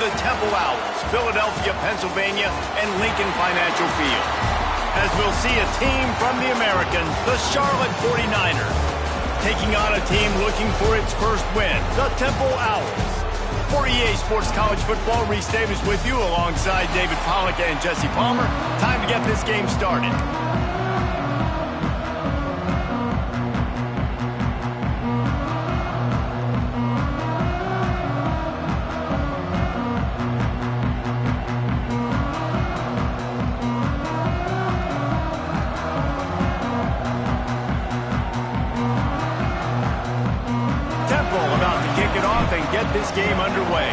the Temple Owls, Philadelphia, Pennsylvania, and Lincoln Financial Field. As we'll see a team from the American, the Charlotte 49ers, taking on a team looking for its first win, the Temple Owls. For EA Sports College Football, Reese Davis with you alongside David Pollack and Jesse Palmer. Time to get this game started. And get this game underway.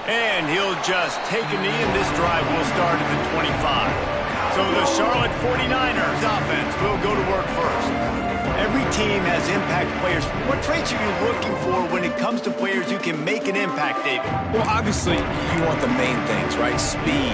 And he'll just take a knee, and this drive will start at the 25. So the Charlotte 49ers offense will go to work first. Every team has impact players. What traits are you looking for when it comes to players who can make an impact, David? Well, obviously, you want the main things, right? Speed,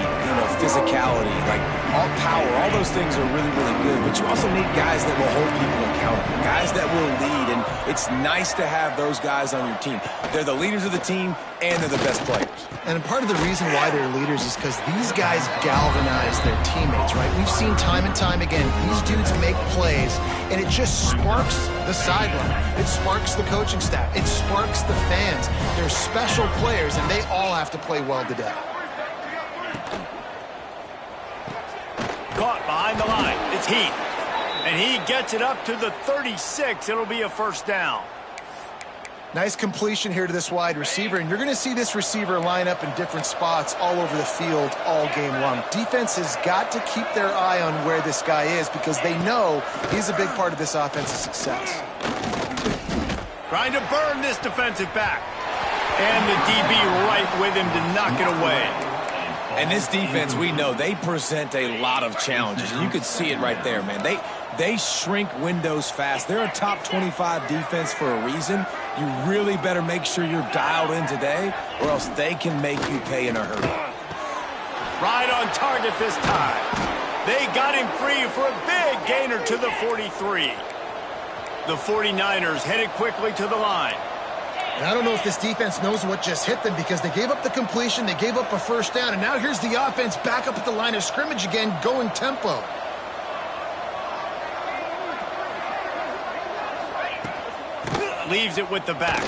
physicality, like all power, all those things are really, really good. But you also need guys that will hold people accountable, guys that will lead. And it's nice to have those guys on your team. They're the leaders of the team, and they're the best players. And part of the reason why they're leaders is because these guys galvanize their teammates, right? We've seen time and time again, these dudes make plays, and it just sparks the sideline. It sparks the coaching staff. It sparks the fans. They're special players, and they all have to play well today. Caught behind the line. It's Heath. And he gets it up to the 36. It'll be a first down. Nice completion here to this wide receiver, and you're going to see this receiver line up in different spots all over the field all game long. Defense has got to keep their eye on where this guy is because they know he's a big part of this offensive success. Trying to burn this defensive back. And the DB right with him to knock it away. And this defense, we know, they present a lot of challenges. And you can see it right there, man. They shrink windows fast. They're a top 25 defense for a reason. You really better make sure you're dialed in today, or else they can make you pay in a hurry. Right on target this time. They got him free for a big gainer to the 43. The 49ers headed quickly to the line. And I don't know if this defense knows what just hit them because they gave up the completion, they gave up a first down, and now here's the offense back up at the line of scrimmage again, going tempo. Leaves it with the back.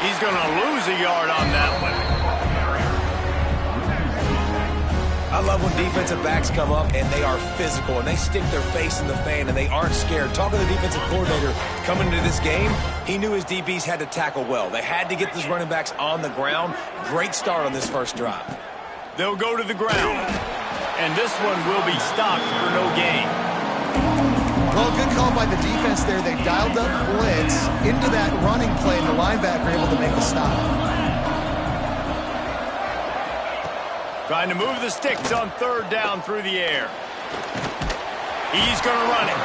He's going to lose a yard on that one. I love when defensive backs come up and they are physical and they stick their face in the fan and they aren't scared. Talking to the defensive coordinator coming into this game, he knew his DBs had to tackle well. They had to get these running backs on the ground. Great start on this first drive. They'll go to the ground. And this one will be stopped for no gain. Well, good call by the defense there. They dialed up blitz into that running play, and the linebacker able to make the stop. Trying to move the sticks on third down through the air. He's going to run it.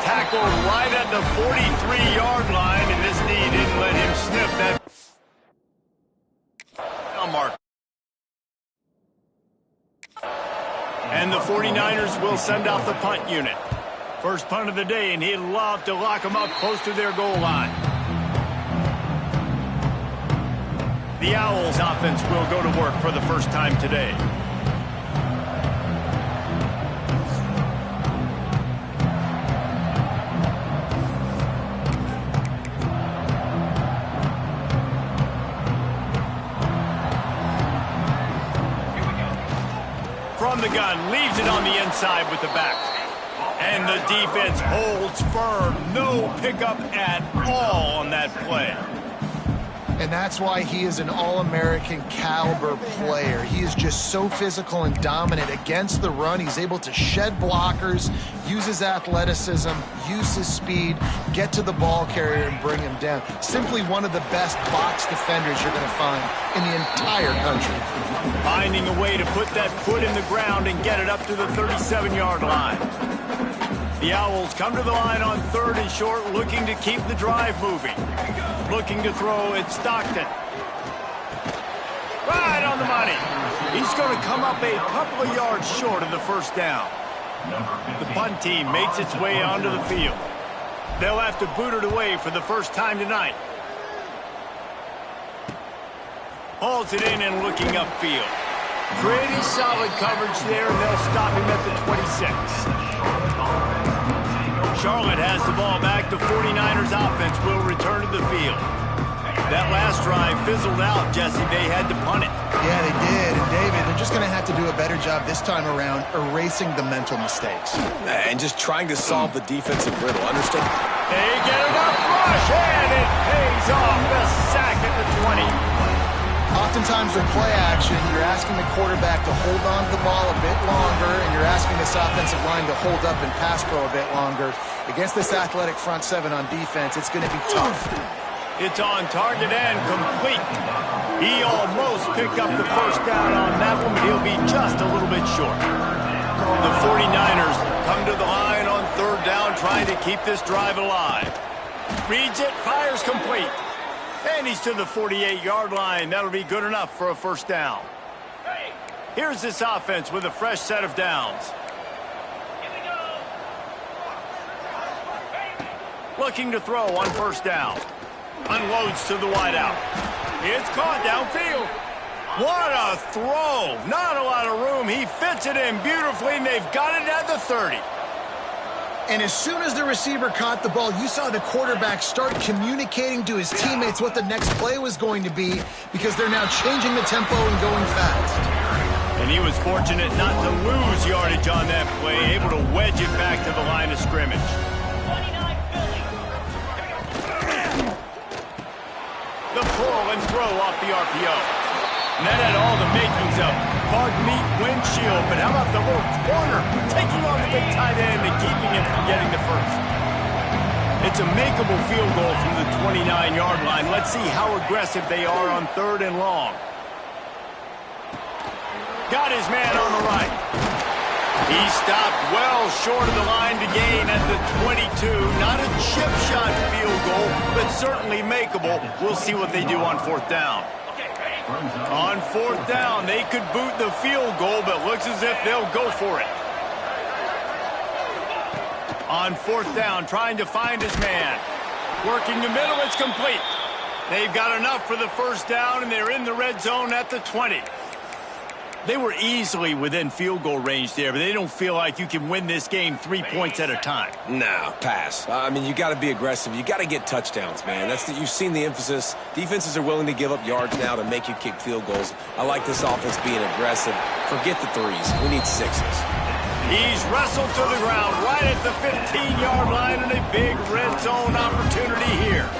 Tackled right at the 43-yard line, and this knee didn't let him sniff that. Mark. And the 49ers will send out the punt unit. First punt of the day, and he'd love to lock them up close to their goal line. The Owls offense will go to work for the first time today. From the gun, leaves it on the inside with the back. And the defense holds firm. No pickup at all on that play. And that's why he is an All-American caliber player. He is just so physical and dominant against the run. He's able to shed blockers, use his athleticism, use his speed, get to the ball carrier and bring him down. Simply one of the best box defenders you're going to find in the entire country. Finding a way to put that foot in the ground and get it up to the 37-yard line. The Owls come to the line on third and short, looking to keep the drive moving. Looking to throw at Stockton. Right on the money. He's going to come up a couple of yards short of the first down. The punt team makes its way onto the field. They'll have to boot it away for the first time tonight. Hauls it in and looking upfield. Pretty solid coverage there, and they'll stop him at the 26. Charlotte has the ball back. The 49ers offense will return to the field. That last drive fizzled out, Jesse. They had to punt it. Yeah, they did. And David, they're just going to have to do a better job this time around erasing the mental mistakes. And just trying to solve the defensive riddle. Understand? They get enough rush, and it pays off. The sack at the 20. Oftentimes with play action, you're asking the quarterback to hold on to the ball a bit longer, and you're asking this offensive line to hold up and pass pro a bit longer. Against this athletic front seven on defense, it's going to be tough. It's on target and complete. He almost picked up the first down on that one, but he'll be just a little bit short. The 49ers come to the line on third down, trying to keep this drive alive. Reads it, fires complete. And he's to the 48-yard line. That'll be good enough for a first down. Here's this offense with a fresh set of downs. Looking to throw on first down. Unloads to the wideout. It's caught downfield. What a throw. Not a lot of room. He fits it in beautifully, and they've got it at the 30. And as soon as the receiver caught the ball, you saw the quarterback start communicating to his teammates what the next play was going to be, because they're now changing the tempo and going fast. And he was fortunate not to lose yardage on that play, able to wedge it back to the line of scrimmage. The pull and throw off the RPO. And that had all the makings of bug meat windshield, but how about the little corner taking on the big tight end and keeping him from getting the first? It's a makeable field goal from the 29-yard line. Let's see how aggressive they are on third and long. Got his man on the right. He stopped well short of the line to gain at the 22. Not a chip shot field goal, but certainly makeable. We'll see what they do on fourth down. On fourth down, they could boot the field goal, but looks as if they'll go for it. On fourth down, trying to find his man. Working the middle, it's complete. They've got enough for the first down, and they're in the red zone at the 20. They were easily within field goal range there, but they don't feel like you can win this game 3 points at a time. No, pass. I mean, you got to be aggressive. You got to get touchdowns, man. You've seen the emphasis. Defenses are willing to give up yards now to make you kick field goals. I like this offense being aggressive. Forget the threes. We need sixes. He's wrestled to the ground right at the 15-yard line, and a big red zone opportunity here.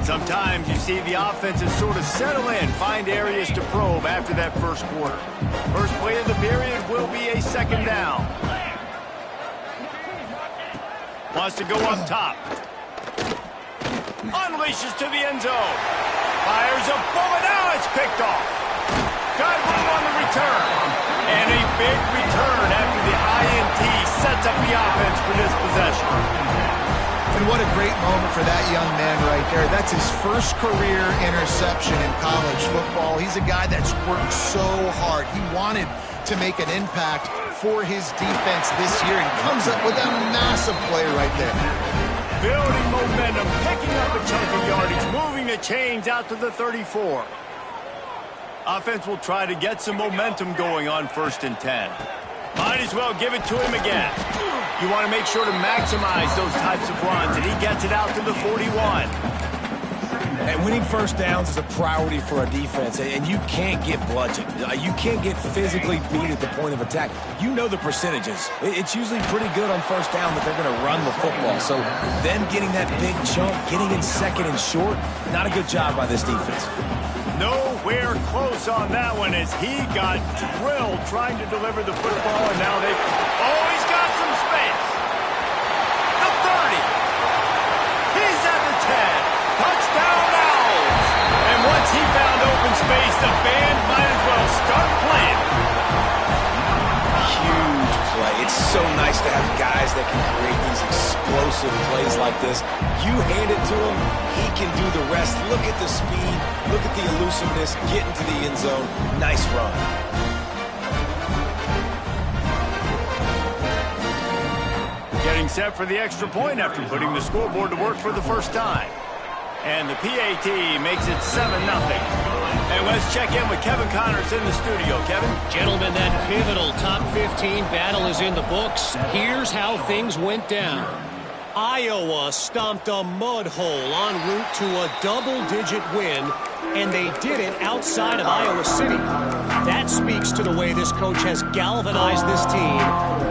Sometimes you see the offenses sort of settle in, find areas to probe after that first quarter. First play of the period will be a second down. Wants to go up top. Unleashes to the end zone. Fires a bullet. Now it's picked off. Got room on the return. And a big return after the INT sets up the offense for this possession. And what a great moment for that young man right there. That's his first career interception in college football. He's a guy that's worked so hard. He wanted to make an impact for his defense this year, and comes up with a massive play right there. Building momentum, picking up a chunk of yardage, moving the chains out to the 34. Offense will try to get some momentum going on 1st and 10. Might as well give it to him again. You want to make sure to maximize those types of runs, and he gets it out to the 41. And winning first downs is a priority for a defense, and you can't get bludgeoned. You can't get physically beat at the point of attack. You know the percentages. It's usually pretty good on first down that they're going to run the football. So them getting that big chunk, getting in second and short, not a good job by this defense. Nowhere close on that one as he got drilled trying to deliver the football, and now they've... Oh, he's got some space. The 30. He's at the 10. Touchdown Owls. And once he found open space, the band might as well start playing. Huge play. It's so nice to have guys that can create these explosive plays like this. You hand it to him, he can do the rest. Look at the speed, look at the elusiveness, get into the end zone. Nice run. Get getting set for the extra point after putting the scoreboard to work for the first time. And the PAT makes it 7-0. And let's check in with Kevin Connors in the studio. Kevin? Gentlemen, that pivotal top 15 battle is in the books. Here's how things went down. Iowa stomped a mud hole en route to a double-digit win, and they did it outside of Iowa City. That speaks to the way this coach has galvanized this team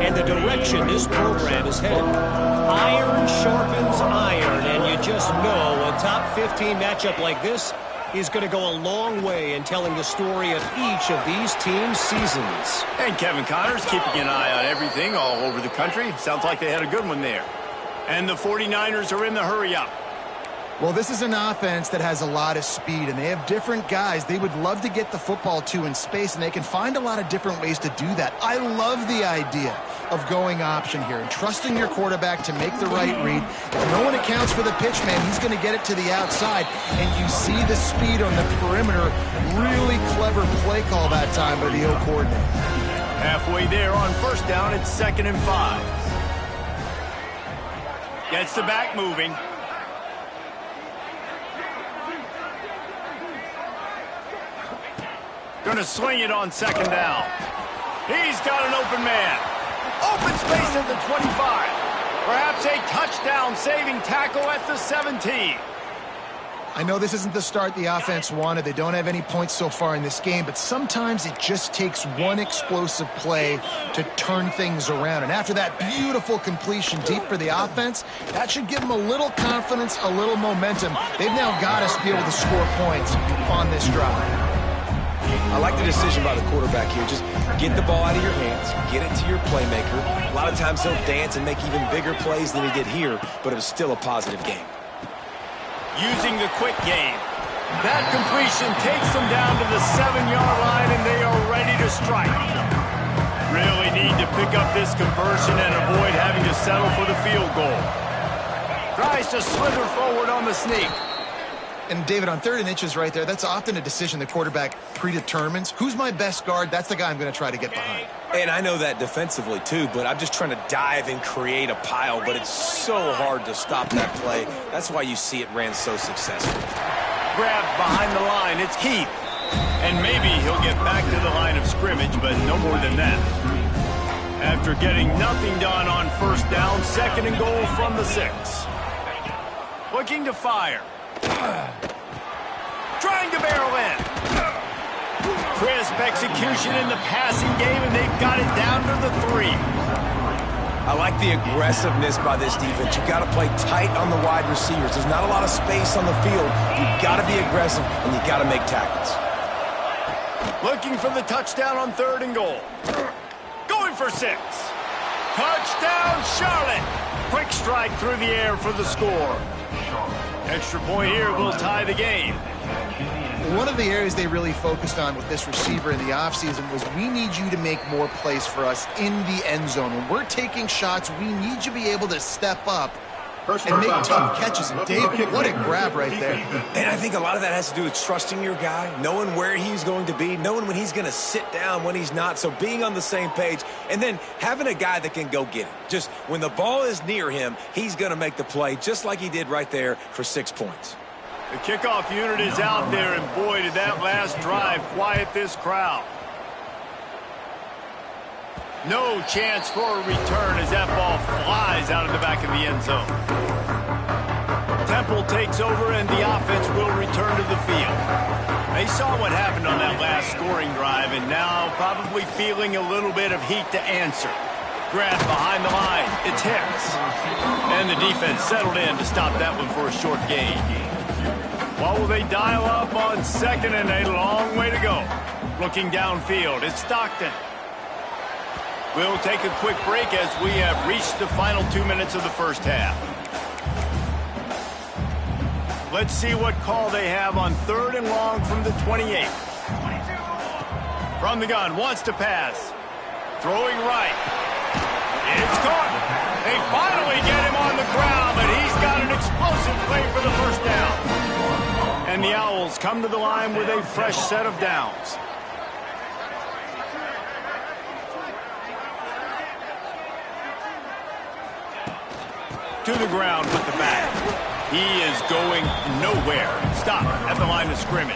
and the direction this program is headed. Iron sharpens iron, and you just know a top 15 matchup like this is going to go a long way in telling the story of each of these teams' seasons. And Kevin Connors keeping an eye on everything all over the country. Sounds like they had a good one there. And the 49ers are in the hurry-up. Well, this is an offense that has a lot of speed, and they have different guys they would love to get the football to in space, and they can find a lot of different ways to do that. I love the idea of going option here and trusting your quarterback to make the right read. If no one accounts for the pitch, man, he's going to get it to the outside, and you see the speed on the perimeter. Really clever play call that time by the O coordinator. Halfway there on first down, it's 2nd and 5. Gets the back moving. Going to swing it on 2nd down. He's got an open man. Open space at the 25. Perhaps a touchdown-saving tackle at the 17. I know this isn't the start the offense wanted. They don't have any points so far in this game, but sometimes it just takes one explosive play to turn things around. And after that beautiful completion deep for the offense, that should give them a little confidence, a little momentum. They've now got us to be able to score points on this drive. I like the decision by the quarterback here. Just get the ball out of your hands, get it to your playmaker. A lot of times he'll dance and make even bigger plays than he did here, but it was still a positive game. Using the quick game. That completion takes them down to the 7-yard line, and they are ready to strike. Really need to pick up this conversion and avoid having to settle for the field goal. Tries to slither forward on the sneak. And, David, on 3rd and inches right there, that's often a decision the quarterback predetermines. Who's my best guard? That's the guy I'm going to try to get behind. And I know that defensively, too, but I'm just trying to dive and create a pile, but it's so hard to stop that play. That's why you see it ran so successfully. Grabbed behind the line. It's Keith. And maybe he'll get back to the line of scrimmage, but no more than that. After getting nothing done on first down, 2nd and goal from the 6. Looking to fire. Trying to barrel in. Crisp execution in the passing game, and they've got it down to the 3. I like the aggressiveness by this defense. You've got to play tight on the wide receivers. There's not a lot of space on the field. You've got to be aggressive, and you've got to make tackles. Looking for the touchdown on 3rd and goal. Going for 6. Touchdown, Charlotte. Quick strike through the air for the score. Extra point here will tie the game. One of the areas they really focused on with this receiver in the offseason was we need you to make more plays for us in the end zone. When we're taking shots, we need you to be able to step up and make tough catches. And David, what a grab right there. And I think a lot of that has to do with trusting your guy, knowing where he's going to be, knowing when he's going to sit down, when he's not. So being on the same page, and then having a guy that can go get it. Just when the ball is near him, he's going to make the play, just like he did right there for 6 points. The kickoff unit is out there, and boy, did that last drive quiet this crowd. No chance for a return as that ball flies out of the back of the end zone. Temple takes over, and the offense will return to the field. They saw what happened on that last scoring drive, and now probably feeling a little bit of heat to answer. Grab behind the line. It's Hicks. And the defense settled in to stop that one for a short gain. What will they dial up on 2nd and a long way to go? Looking downfield, it's Stockton. We'll take a quick break as we have reached the final 2 minutes of the first half. Let's see what call they have on 3rd and long from the 28. From the gun, wants to pass. Throwing right. It's caught. They finally get him on the ground, but he's got an explosive play for the first down. And the Owls come to the line with a fresh set of downs. to the ground with the bat. He is going nowhere. Stop at the line of scrimmage.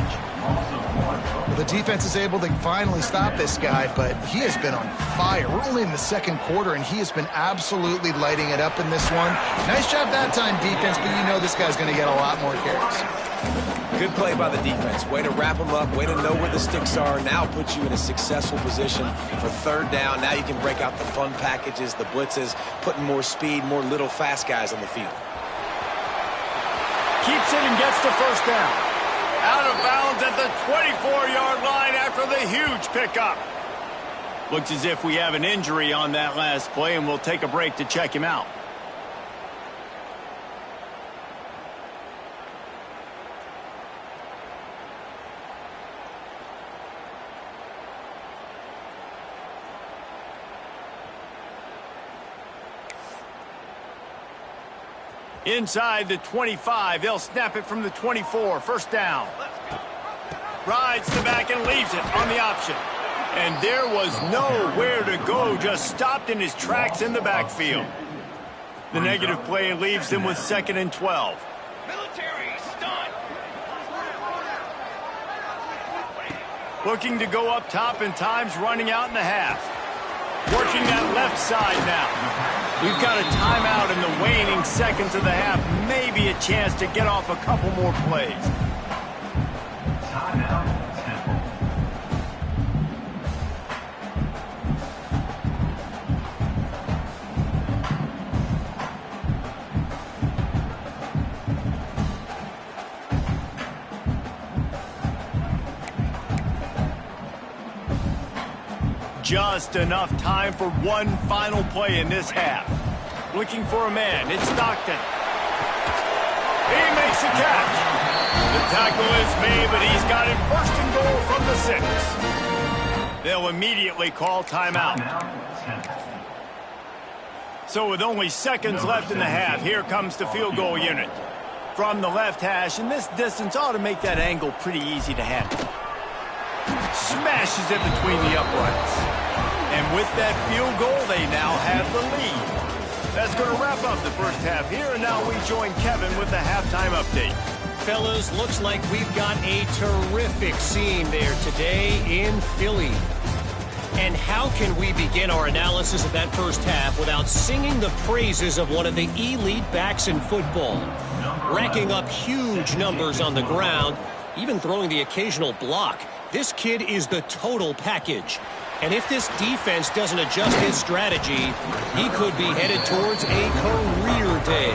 Well, the defense is able to finally stop this guy, but he has been on fire. We're only in the second quarter, and he has been absolutely lighting it up in this one. Nice job that time, defense, but you know this guy's going to get a lot more carries. Good play by the defense. Way to wrap them up. Way to know where the sticks are. Now puts you in a successful position for third down. Now you can break out the fun packages, the blitzes, putting more speed, more little fast guys on the field. Keeps it and gets the first down. Out of bounds at the 24-yard line after the huge pickup. Looks as if we have an injury on that last play, and we'll take a break to check him out. Inside the 25, they'll snap it from the 24, first down. Rides the back and leaves it on the option. And there was nowhere to go, just stopped in his tracks in the backfield. The negative play leaves them with 2nd and 12. Military stunt. Looking to go up top, and time's running out in the half. Working that left side now. We've got a timeout in the waning seconds of the half. Maybe a chance to get off a couple more plays. Just enough time for one final play in this half. Looking for a man. It's Stockton. He makes the catch. The tackle is made, but he's got it 1st and goal from the 6. They'll immediately call timeout. So with only seconds left in the half, here comes the field goal unit. From the left hash, and this distance ought to make that angle pretty easy to handle. Smashes it between the uprights. And with that field goal, they now have the lead. That's going to wrap up the first half here, and now we join Kevin with the halftime update. Fellas, looks like we've got a terrific scene there today in Philly. And how can we begin our analysis of that first half without singing the praises of one of the elite backs in football? Racking up huge numbers on the ground, even throwing the occasional block. This kid is the total package. And if this defense doesn't adjust his strategy, he could be headed towards a career day.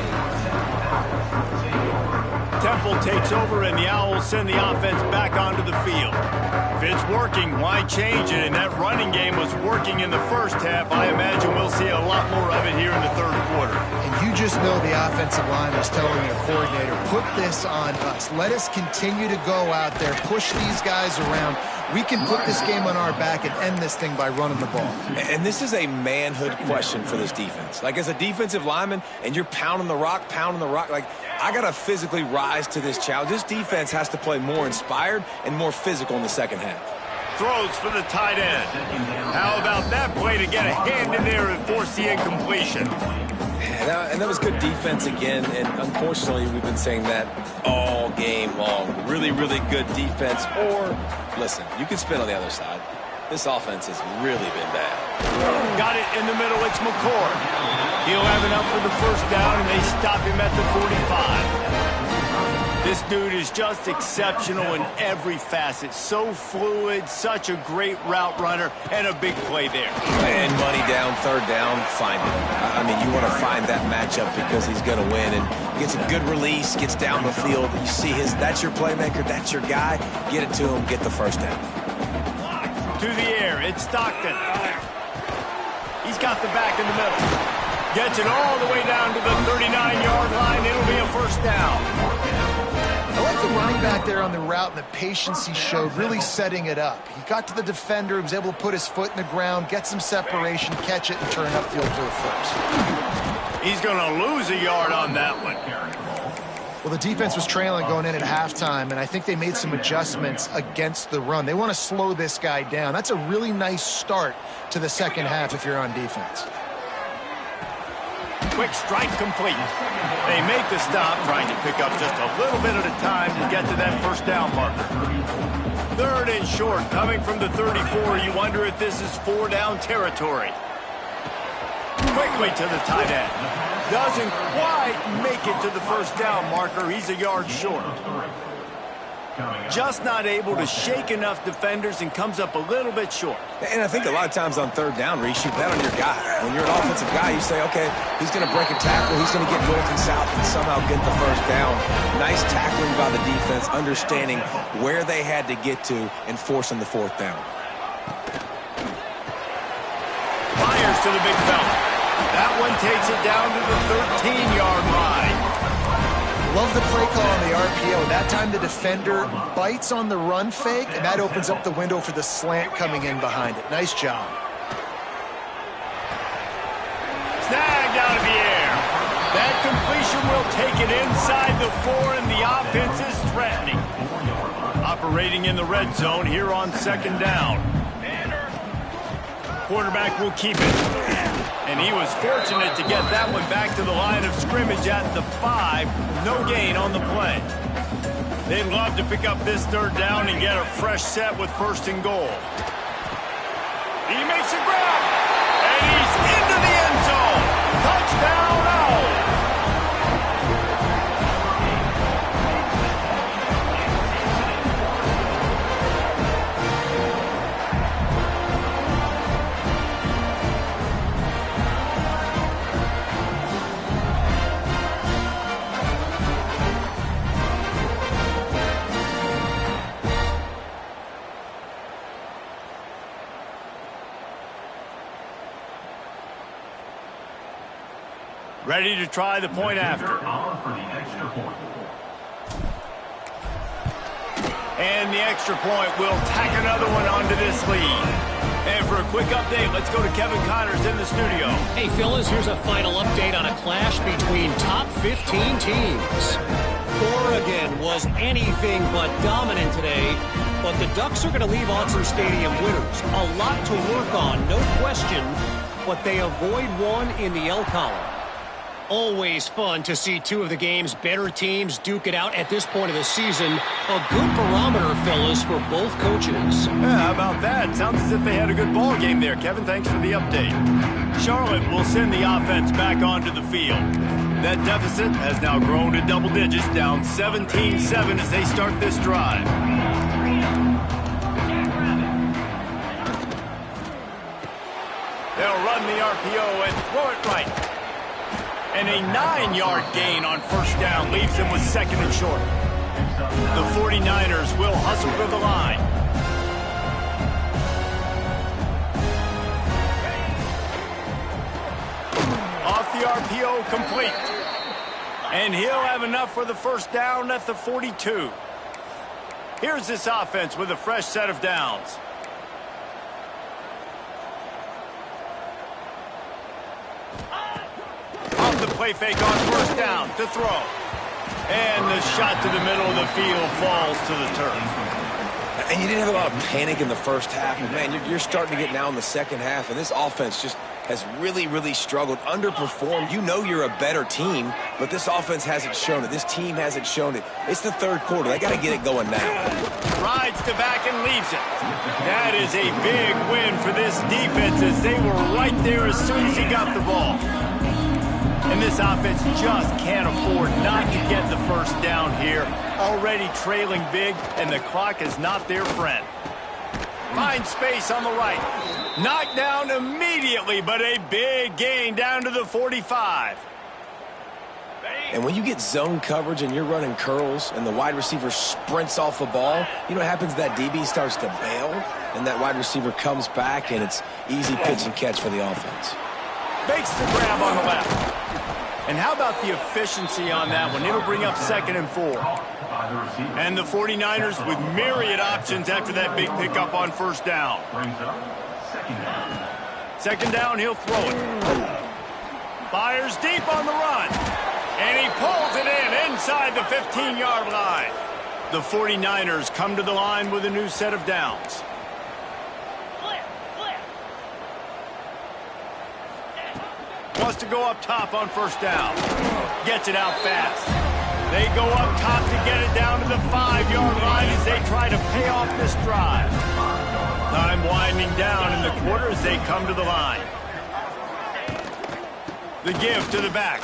Temple takes over, and the Owls send the offense back onto the field. If it's working, why change it? And that running game was working in the first half. I imagine we'll see a lot more of it here in the third quarter. And you just know the offensive line is telling their coordinator, put this on us. Let us continue to go out there, push these guys around. We can put this game on our back and end this thing by running the ball. And this is a manhood question for this defense. Like, as a defensive lineman, and you're pounding the rock, like, I got to physically rise to this challenge. This defense has to play more inspired and more physical in the second half. Throws for the tight end. How about that play to get a hand in there and force the incompletion? And that was good defense again, and unfortunately we've been saying that all game long. Really, really good defense. Or, listen, you can spin on the other side. This offense has really been bad. Got it in the middle. It's McCord. He'll have enough for the first down, and they stop him at the 45. This dude is just exceptional in every facet. So fluid, such a great route runner, and a big play there. And money down, third down, find him. I mean, you want to find that matchup because he's going to win. And gets a good release, gets down the field. You see that's your playmaker, that's your guy. Get it to him, get the first down. To the air, it's Stockton. He's got the back in the middle. Gets it all the way down to the 39-yard line. It'll be a first down. I like the running back there on the route and the patience he showed, really setting it up. He got to the defender, he was able to put his foot in the ground, get some separation, catch it, and turn upfield for a first. He's going to lose a yard on that one. Well, the defense was trailing going in at halftime, and I think they made some adjustments against the run. They want to slow this guy down. That's a really nice start to the second half if you're on defense. Quick strike complete. They make the stop, trying to pick up just a little bit at a time to get to that first down marker. 3rd and short, coming from the 34. You wonder if this is 4-down territory. Quickly to the tight end. Doesn't quite make it to the first down marker. He's a yard short. Just not able to shake enough defenders and comes up a little bit short. And I think a lot of times on 3rd down, Reese, you bet on your guy. When you're an offensive guy, you say, okay, he's going to break a tackle, he's going to get north and south and somehow get the first down. Nice tackling by the defense, understanding where they had to get to and forcing the 4th down. Fires to the big fella. That one takes it down to the 13-yard line. Love the play call on the RPO. That time the defender bites on the run fake, and that opens up the window for the slant coming in behind it. Nice job. Snagged out of the air. That completion will take it inside the 4, and the offense is threatening. Operating in the red zone here on 2nd down. Quarterback will keep it. And he was fortunate to get that one back to the line of scrimmage at the 5. No gain on the play. They'd love to pick up this 3rd down and get a fresh set with 1st and goal. He makes a grab. And he's into the end zone. Touchdown, Owl. Ready to try the point after. And the extra point will tack another one onto this lead. And for a quick update, let's go to Kevin Connors in the studio. Hey, Phyllis, here's a final update on a clash between top 15 teams. Oregon was anything but dominant today, but the Ducks are going to leave Autzen Stadium winners. A lot to work on, no question, but they avoid one in the L column. Always fun to see 2 of the game's better teams duke it out at this point of the season. A good barometer, Phyllis, for both coaches. Yeah, how about that? Sounds as if they had a good ball game there, Kevin. Thanks for the update. Charlotte will send the offense back onto the field. That deficit has now grown to double digits, down 17-7 as they start this drive. They'll run the RPO and throw it right. And a 9-yard gain on 1st down leaves them with 2nd and short. The 49ers will hustle to the line. Off the RPO, complete. And he'll have enough for the 1st down at the 42. Here's this offense with a fresh set of downs. The play fake on 1st down to throw. And the shot to the middle of the field falls to the turf. And you didn't have a lot of panic in the first half. And man, you're starting to get now in the second half. And this offense just has really, really struggled, underperformed. You know you're a better team, but this offense hasn't shown it. This team hasn't shown it. It's the 3rd quarter. They got to get it going now. Rides to back and leaves it. That is a big win for this defense as they were right there as soon as he got the ball. And this offense just can't afford not to get the 1st down here. Already trailing big, and the clock is not their friend. Finds space on the right. Knocked down immediately, but a big gain down to the 45. And when you get zone coverage and you're running curls and the wide receiver sprints off the ball, you know what happens? That DB starts to bail, and that wide receiver comes back, and it's easy pitch and catch for the offense. Makes the grab on the left. And how about the efficiency on that one? It'll bring up 2nd and 4. And the 49ers with myriad options after that big pickup on 1st down. 2nd down, he'll throw it. Fires deep on the run. And he pulls it in inside the 15-yard line. The 49ers come to the line with a new set of downs. Wants to go up top on first down. Gets it out fast. They go up top to get it down to the 5-yard line as they try to pay off this drive. Time winding down in the quarter as they come to the line. The give to the back.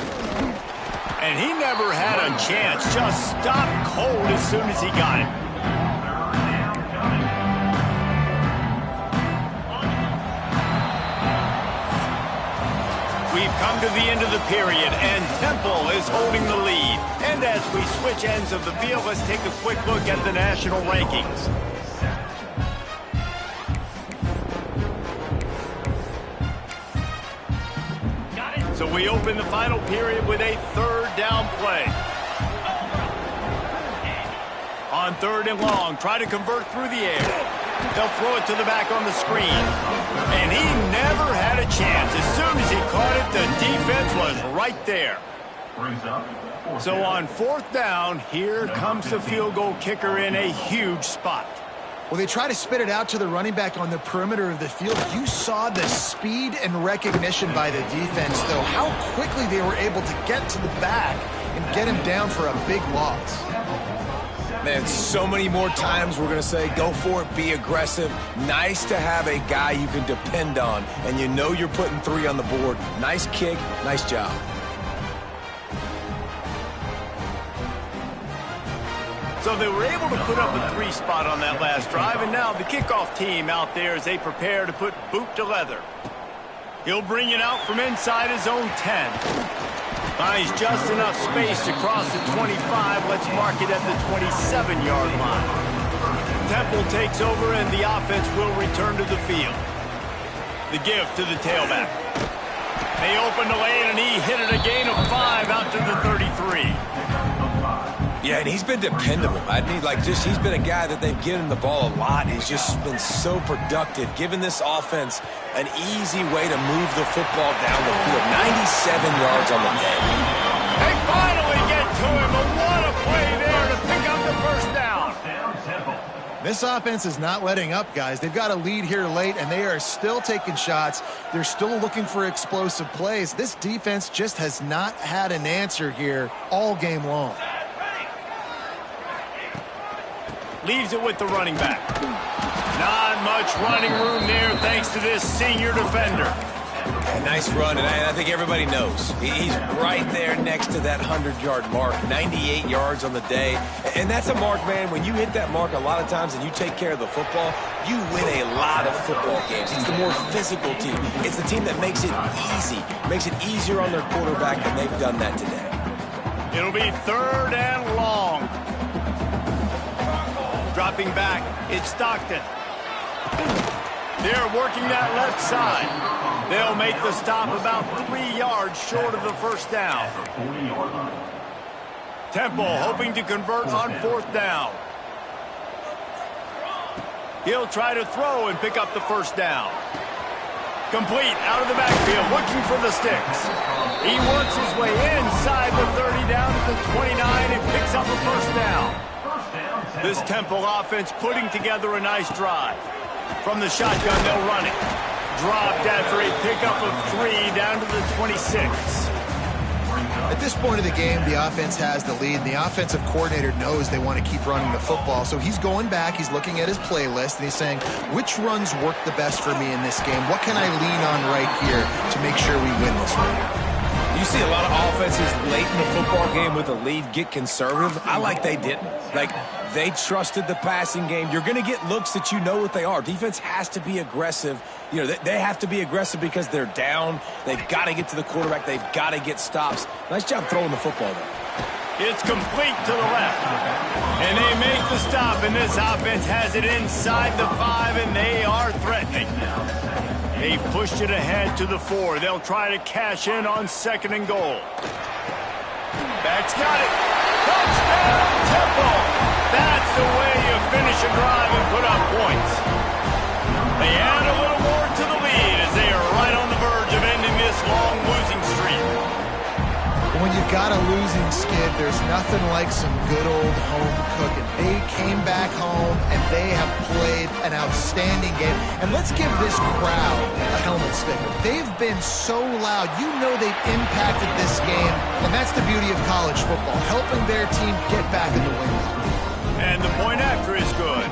And he never had a chance. Just stopped cold as soon as he got it. We've come to the end of the period, and Temple is holding the lead. And as we switch ends of the field, let's take a quick look at the national rankings. So we open the final period with a third down play. On third and long, try to convert through the air. They'll throw it to the back on the screen. And he never had a chance. As soon as he caught it, the defense was right there. So on fourth down, here comes the field goal kicker in a huge spot. Well, they try to spit it out to the running back on the perimeter of the field. You saw the speed and recognition by the defense, though, how quickly they were able to get to the back and get him down for a big loss. Man, so many more times we're going to say, go for it, be aggressive. Nice to have a guy you can depend on, and you know you're putting 3 on the board. Nice kick, nice job. So they were able to put up a 3 spot on that last drive, and now the kickoff team out there as they prepare to put boot to leather. He'll bring it out from inside his own 10. Finds just enough space to cross the 25. Let's mark it at the 27-yard line. Temple takes over, and the offense will return to the field. The give to the tailback. They opened the lane, and he hit it a gain of 5 out to the 33. Yeah, and he's been dependable. He's been a guy that they've given the ball a lot. He's just been so productive, giving this offense an easy way to move the football down the field. 97 yards on the day. They finally get to him, but what a play there to pick up the first down. This offense is not letting up, guys. They've got a lead here late, and they are still taking shots. They're still looking for explosive plays. This defense just has not had an answer here all game long. Leaves it with the running back. Not much running room there thanks to this senior defender. Yeah, nice run, and I think everybody knows. He's right there next to that 100-yard mark, 98 yards on the day. And that's a mark, man, when you hit that mark a lot of times and you take care of the football, you win a lot of football games. It's the more physical team. It's the team that makes it easy, makes it easier on their quarterback, and they've done that today. It'll be third and long. Dropping back, it's Stockton. They're working that left side. They'll make the stop about 3 yards short of the first down. Temple hoping to convert on fourth down. He'll try to throw and pick up the first down. Complete out of the backfield, looking for the sticks. He works his way inside the 30 down to the 29 and picks up a first down. This Temple offense putting together a nice drive. From the shotgun, they'll run it. Dropped after a pickup of 3 down to the 26. At this point of the game, the offense has the lead. The offensive coordinator knows they want to keep running the football. So he's going back, he's looking at his playlist, and he's saying, which runs work the best for me in this game? What can I lean on right here to make sure we win this one? You see a lot of offenses late in the football game with a lead get conservative. I like they didn't. They trusted the passing game. You're going to get looks that you know what they are. Defense has to be aggressive. You know, they have to be aggressive because they're down. They've got to get to the quarterback. They've got to get stops. Nice job throwing the football there. It's complete to the left. And they make the stop, and this offense has it inside the 5, and they are threatening. They've pushed it ahead to the 4. They'll try to cash in on second and goal. Back's got it. Touchdown, Temple. That's the way you finish a drive and put up points. They add a little more to the lead as they are right on the verge of ending this long losing streak. When you've got a losing skid, there's nothing like some good old home cooking. They came back home, and they have played an outstanding game. And let's give this crowd a helmet sticker. They've been so loud. You know they've impacted this game, and that's the beauty of college football, helping their team get back in the win column. And the point after is good.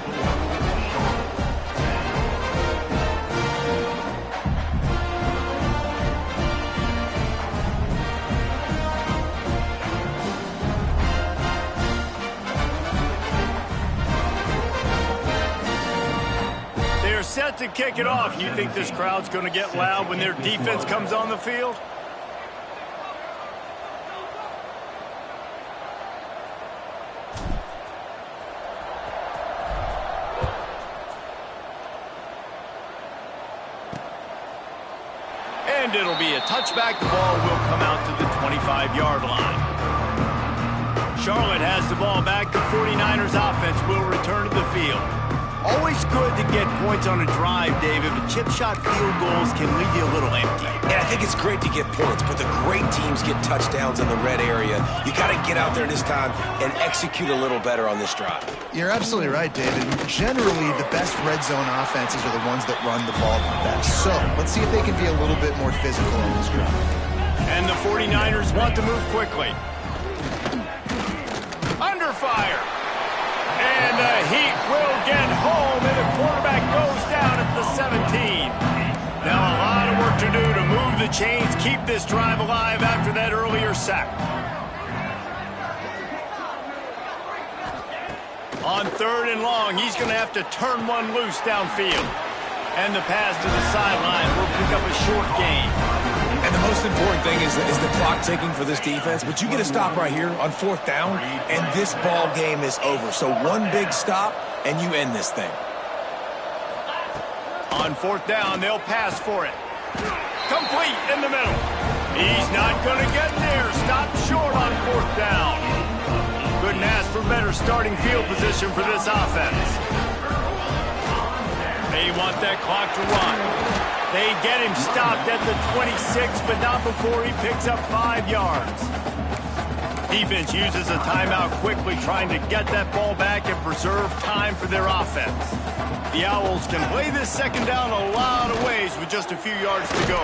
They're set to kick it off. You think this crowd's going to get loud when their defense comes on the field? And it'll be a touchback. The ball will come out to the 25-yard line. Charlotte has the ball back. The 49ers offense will return to the field. Always good to get points on a drive, David, but chip shot field goals can leave you a little empty. Yeah, I think it's great to get points, but the great teams get touchdowns in the red area. You got to get out there this time and execute a little better on this drive. You're absolutely right, David. Generally, the best red zone offenses are the ones that run the ball the best. So let's see if they can be a little bit more physical on this drive. And the 49ers want to move quickly. Under fire. And the Heat will get home, and the quarterback goes down at the 17. Now a lot of work to do to move the chains, keep this drive alive after that earlier sack. On 3rd and long, he's going to have to turn one loose downfield. And the pass to the sideline will pick up a short gain. And the most important thing is the clock ticking for this defense. But you get a stop right here on 4th down, and this ball game is over. So one big stop, and you end this thing. On 4th down, they'll pass for it. Complete in the middle. He's not going to get there. Stopped short on 4th down. Couldn't ask for better starting field position for this offense. They want that clock to run. They get him stopped at the 26, but not before he picks up 5 yards. Defense uses a timeout quickly, trying to get that ball back and preserve time for their offense. The Owls can play this 2nd down a lot of ways with just a few yards to go.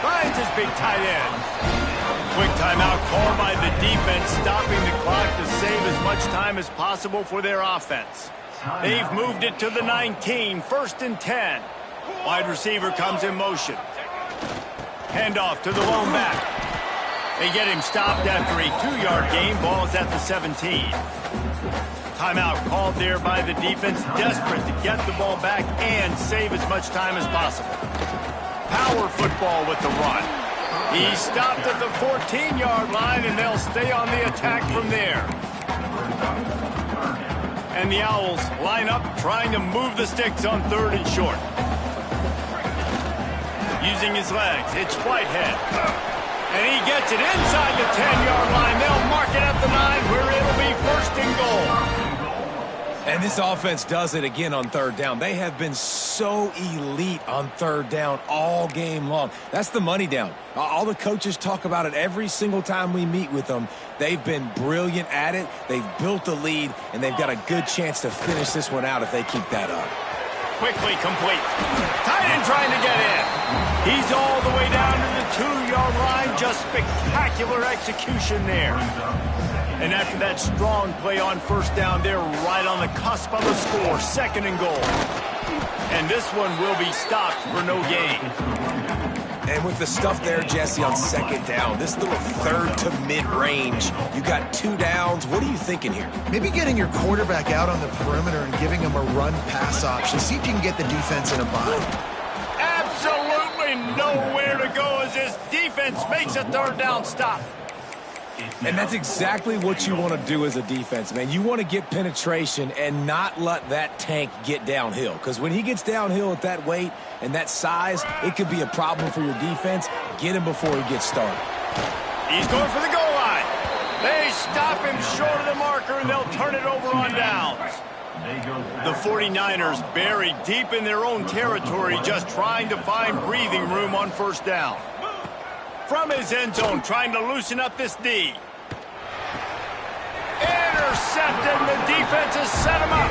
Finds his big tight end. Quick timeout called by the defense, stopping the clock to save as much time as possible for their offense. They've moved it to the 19, 1st and 10. Wide receiver comes in motion. Handoff to the lone back. They get him stopped after a 2-yard gain. Ball is at the 17. Timeout called there by the defense, desperate to get the ball back and save as much time as possible. Power football with the run. He's stopped at the 14-yard line, and they'll stay on the attack from there. And the Owls line up, trying to move the sticks on 3rd and short. Using his legs, it's Whitehead. And he gets it inside the 10-yard line. They'll mark it at the 9, where it'll be 1st and goal. And this offense does it again on 3rd down. They have been so elite on 3rd down all game long. That's the money down. All the coaches talk about it every single time we meet with them. They've been brilliant at it. They've built the lead, and they've got a good chance to finish this one out if they keep that up. Quickly complete. Tight end trying to get in. He's all the way down to the 2-yard line. Just spectacular execution there. And after that strong play on 1st down, they're right on the cusp of a score. 2nd and goal. And this one will be stopped for no gain. And with the stuff there, Jesse, on 2nd down, this little 3rd to mid-range, you got 2 downs. What are you thinking here? Maybe getting your quarterback out on the perimeter and giving him a run-pass option. See if you can get the defense in a bind. Absolutely nowhere to go as this defense makes a 3rd down stop. And that's exactly what you want to do as a defense, man. You want to get penetration and not let that tank get downhill. Because when he gets downhill at that weight and that size, it could be a problem for your defense. Get him before he gets started. He's going for the goal line. They stop him short of the marker, and they'll turn it over on downs. The 49ers buried deep in their own territory, just trying to find breathing room on 1st down. From his end zone, trying to loosen up this D. intercepted, and the defense has set him up.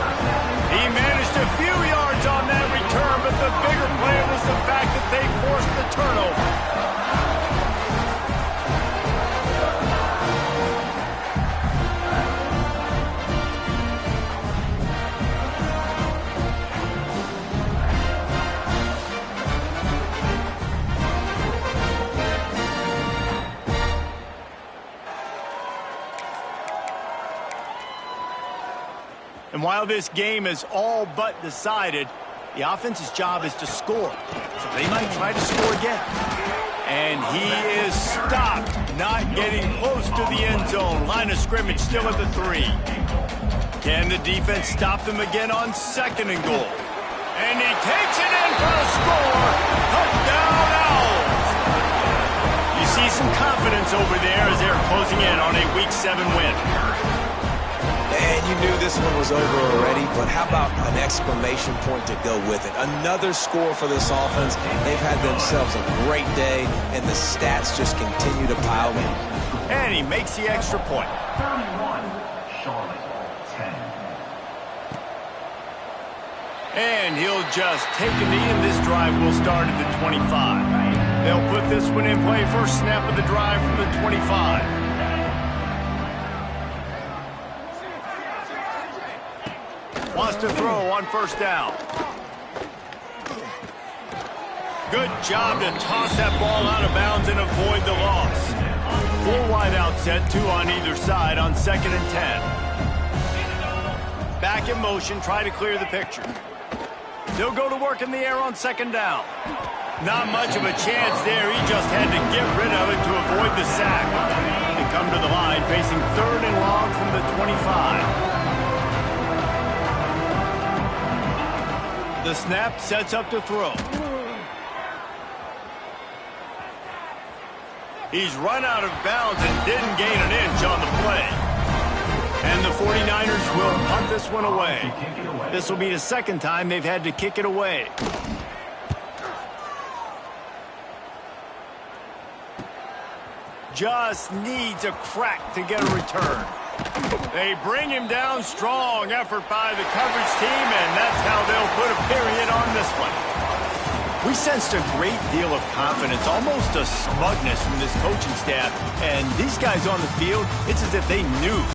He managed a few yards on that return, but the bigger play was the fact that they forced the turnover. And while this game is all but decided, the offense's job is to score. So they might try to score again. And he is stopped, not getting close to the end zone. Line of scrimmage still at the 3. Can the defense stop them again on 2nd and goal? And he takes it in for a score. Touchdown Owls. You see some confidence over there as they're closing in on a Week 7 win. And you knew this one was over already, but how about an exclamation point to go with it? Another score for this offense. They've had themselves a great day, and the stats just continue to pile in. And he makes the extra point. 31, Charlotte, 10. And he'll just take a knee, and this drive will start at the 25. They'll put this one in play. First snap of the drive from the 25. Wants to throw on 1st down. Good job to toss that ball out of bounds and avoid the loss. 4 wide out set, 2 on either side on 2nd and 10. Back in motion, try to clear the picture. They'll go to work in the air on 2nd down. Not much of a chance there. He just had to get rid of it to avoid the sack. They come to the line facing 3rd and long from the 25. The snap sets up to throw. He's run out of bounds and didn't gain an inch on the play. And the 49ers will punt this one away. This will be the 2nd time they've had to kick it away. Just needs a crack to get a return. They bring him down strong. Effort by the coverage team, and that's how they'll put a period on this one. We sensed a great deal of confidence, almost a smugness from this coaching staff. And these guys on the field, it's as if they knew